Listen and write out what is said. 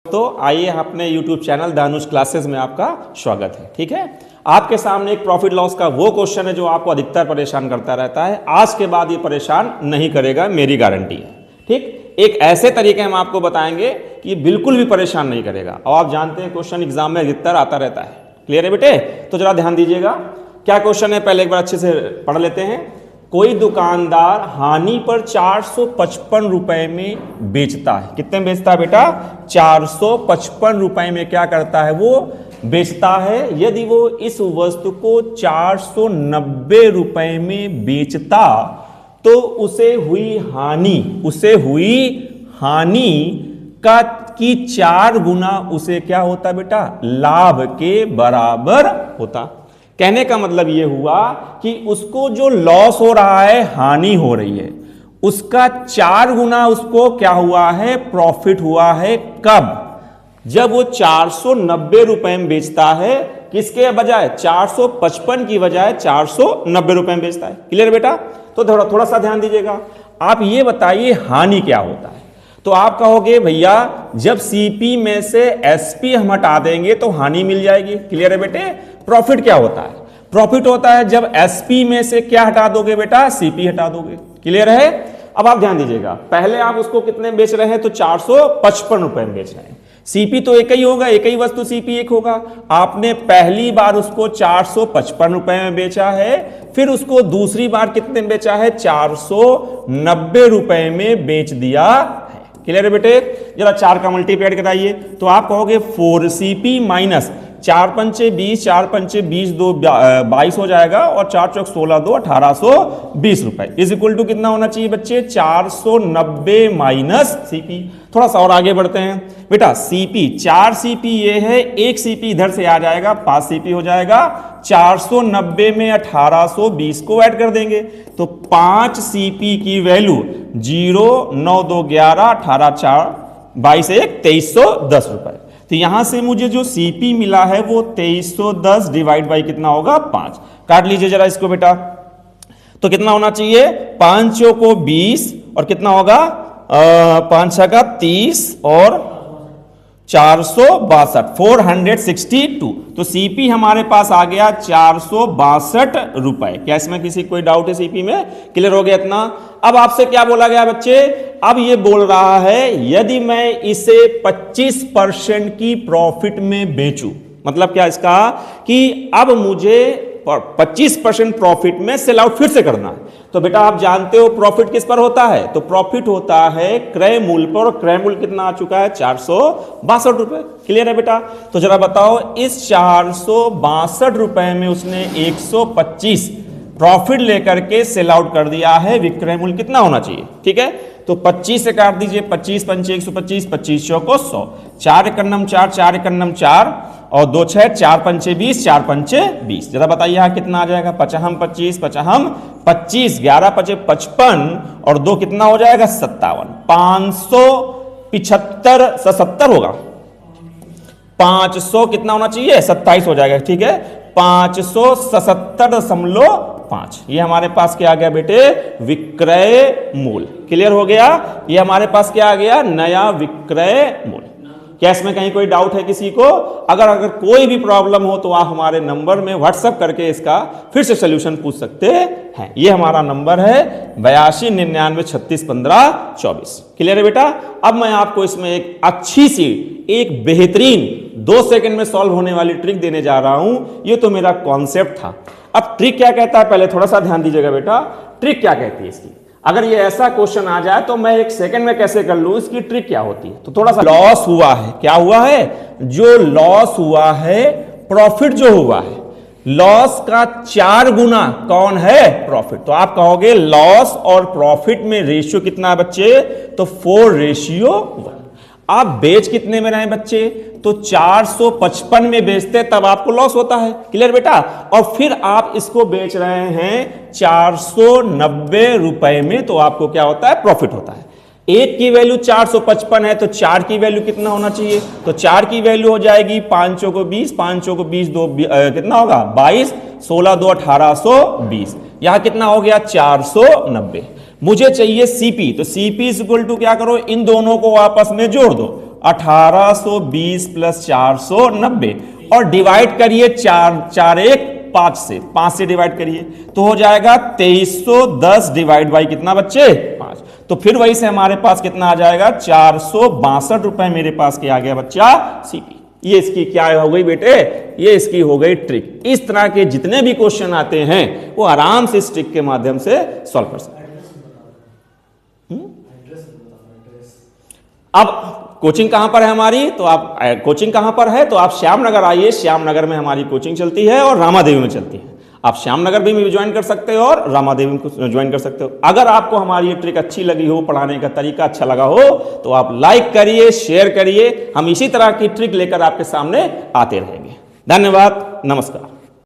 तो आइए अपने YouTube चैनल दानुश क्लासेस में आपका स्वागत है। ठीक है, आपके सामने एक प्रॉफिट लॉस का वो क्वेश्चन है जो आपको अधिकतर परेशान करता रहता है। आज के बाद ये परेशान नहीं करेगा, मेरी गारंटी है। ठीक, एक ऐसे तरीके हम आपको बताएंगे कि ये बिल्कुल भी परेशान नहीं करेगा। और आप जानते हैं क्वेश्चन एग्जाम में अधिकतर आता रहता है। क्लियर है बेटे? तो जरा ध्यान दीजिएगा, क्या क्वेश्चन है पहले एक बार अच्छे से पढ़ लेते हैं। कोई दुकानदार हानि पर 455 रुपए में बेचता है। कितने में बेचता है बेटा? 455 रुपए में क्या करता है? वो बेचता है। यदि वो इस वस्तु को 490 रुपए में बेचता तो उसे हुई हानि का की 4 गुना उसे क्या होता बेटा? लाभ के बराबर होता। कहने का मतलब यह हुआ कि उसको जो लॉस हो रहा है, हानि हो रही है, उसका 4 गुना उसको क्या हुआ है? प्रॉफिट हुआ है। कब? जब वो 490 रुपए में बेचता है, किसके बजाय? 455 की बजाय 490 रुपए में बेचता है। क्लियर बेटा? तो थोड़ा सा ध्यान दीजिएगा। आप ये बताइए हानि क्या होता है? तो आप कहोगे भैया जब सीपी में से एसपी हम हटा देंगे तो हानि मिल जाएगी। क्लियर है बेटे? प्रॉफिट क्या होता है? प्रॉफिट होता है जब एसपी में से क्या हटा दोगे बेटा? सीपी हटा दोगे। क्लियर है? अब आप ध्यान दीजिएगा, पहले आप उसको कितने में बेच रहे हैं? तो 455 रुपए में बेच रहे हैं। सीपी तो एक ही होगा, एक ही वस्तु सीपी एक होगा। आपने पहली बार उसको 455 रुपए में बेचा है, फिर उसको दूसरी बार कितने में बेचा है? 490 रुपए में बेच दिया है। क्लियर है बेटे? जरा 4 का मल्टीप्लाई कराइए तो आप कहोगे 4CP माइनस 4 पंचे 20, 4 पंचे 20, 2 22 हो जाएगा, और 4 चौक 16, 2 1820 रुपए इज इक्वल टू कितना होना चाहिए बच्चे? 490 माइनस सीपी। थोड़ा सा और आगे बढ़ते हैं बेटा। सीपी 4CP ये है, 1CP इधर से आ जाएगा, 5CP हो जाएगा। 490 में 1820 को ऐड कर देंगे तो 5CP की वैल्यू 0, 9, 2, 11, 18, 4, 22, 1, 2310 रुपए। तो यहां से मुझे जो सीपी मिला है वो 2310 डिवाइड बाई कितना होगा? 5। काट लीजिए जरा इसको बेटा। तो कितना होना चाहिए? 5 को 20 और कितना होगा? 5 का 30 और 462, 462। तो सीपी हमारे पास आ गया 462 रुपए। क्या इसमें किसी कोई डाउट है? सीपी में क्लियर हो गया इतना? अब आपसे क्या बोला गया बच्चे? अब ये बोल रहा है यदि मैं इसे 25% की प्रॉफिट में बेचूं, मतलब क्या इसका? कि अब मुझे 25% प्रॉफिट में सेल आउट फिर से करना है। तो बेटा आप जानते हो प्रॉफिट किस पर होता है? तो प्रॉफिट होता है क्रय मूल्य पर, और क्रय मूल्य कितना आ चुका है? 462 रुपए। क्लियर है बेटा? तो जरा बताओ, इस 462 रुपए में उसने 125 प्रॉफिट लेकर के सेल आउट कर दिया है। विक्रय मूल्य कितना होना चाहिए? ठीक है, तो 25 से काट दीजिए। 25 पंचे 125, 25 चौको 100, 4 एकन्नम 4, 4 एकन्नम 4 और 2 6, 4 पंचे 20, 4 पंचे 20। जरा बताइए यहाँ कितना आ जाएगा? 55 25, 55 25, 11 पचे 55 और 2 कितना हो जाएगा? 57। 575 70 होगा। 500 कितना होना चाहिए? 27 हो जाएगा। ठीक है, 577.5। ये हमारे पास क्या आ गया बेटे? विक्रय मूल्य। क्लियर हो गया? ये हमारे पास क्या आ गया? नया विक्रय मूल्य। क्या इसमें कहीं कोई डाउट है किसी को? अगर कोई भी प्रॉब्लम हो तो आप हमारे नंबर में व्हाट्सएप करके इसका फिर से सोल्यूशन पूछ सकते हैं। ये हमारा नंबर है 82 99 36 15 24। क्लियर है बेटा? अब मैं आपको इसमें एक अच्छी सी, एक बेहतरीन 2 सेकंड में सॉल्व होने वाली ट्रिक देने जा रहा हूं। ये तो मेरा कॉन्सेप्ट था। अब ट्रिक क्या कहता है पहले थोड़ा सा ध्यान दीजिएगा बेटा। ट्रिक क्या कहती है इसकी? अगर ये ऐसा क्वेश्चन आ जाए तो मैं 1 सेकंड में कैसे कर लूं, इसकी ट्रिक क्या होती है? तो थोड़ा सा लॉस हुआ है। क्या हुआ है? जो लॉस हुआ है, प्रॉफिट जो हुआ है, लॉस का 4 गुना कौन है? प्रॉफिट। तो आप कहोगे लॉस और प्रॉफिट में रेशियो कितना है बच्चे? तो 4:1। आप बेच कितने में रहे बच्चे? तो 455 में बेचते तब आपको लॉस होता है। क्लियर बेटा? और फिर आप इसको बेच रहे हैं 490 रुपए में, तो आपको क्या होता है? प्रॉफिट होता है। 1 की वैल्यू 455 है तो 4 की वैल्यू कितना होना चाहिए? तो 4 की वैल्यू हो जाएगी 5 को 20, 5 को 20, 2 कितना होगा? 22, 16 2 1820। यहां कितना हो गया? 490। मुझे चाहिए सीपी, तो सीपी इज इक्वल टू क्या करो? इन दोनों को आपस में जोड़ दो। 1820 प्लस 490 और डिवाइड करिए 5 से 5 से डिवाइड करिए तो हो जाएगा 2310 डिवाइड बाई कितना बच्चे 5। तो फिर वही से हमारे पास कितना आ जाएगा 462 रुपए मेरे पास क्या आ गया बच्चा सीपी। ये इसकी क्या हो गई बेटे, ये इसकी हो गई ट्रिक। इस तरह के जितने भी क्वेश्चन आते हैं वो आराम से इस ट्रिक के माध्यम से सॉल्व कर सकते हैं। अब कोचिंग कहां पर है हमारी, तो आप कोचिंग कहां पर है, तो आप श्यामनगर आइए। श्यामनगर में हमारी कोचिंग चलती है और रामादेवी में चलती है। आप श्यामनगर भी ज्वाइन कर सकते हो और रामादेवी को ज्वाइन कर सकते हो। अगर आपको हमारी ये ट्रिक अच्छी लगी हो, पढ़ाने का तरीका अच्छा लगा हो, तो आप लाइक करिए, शेयर करिए। हम इसी तरह की ट्रिक लेकर आपके सामने आते रहेंगे। धन्यवाद, नमस्कार।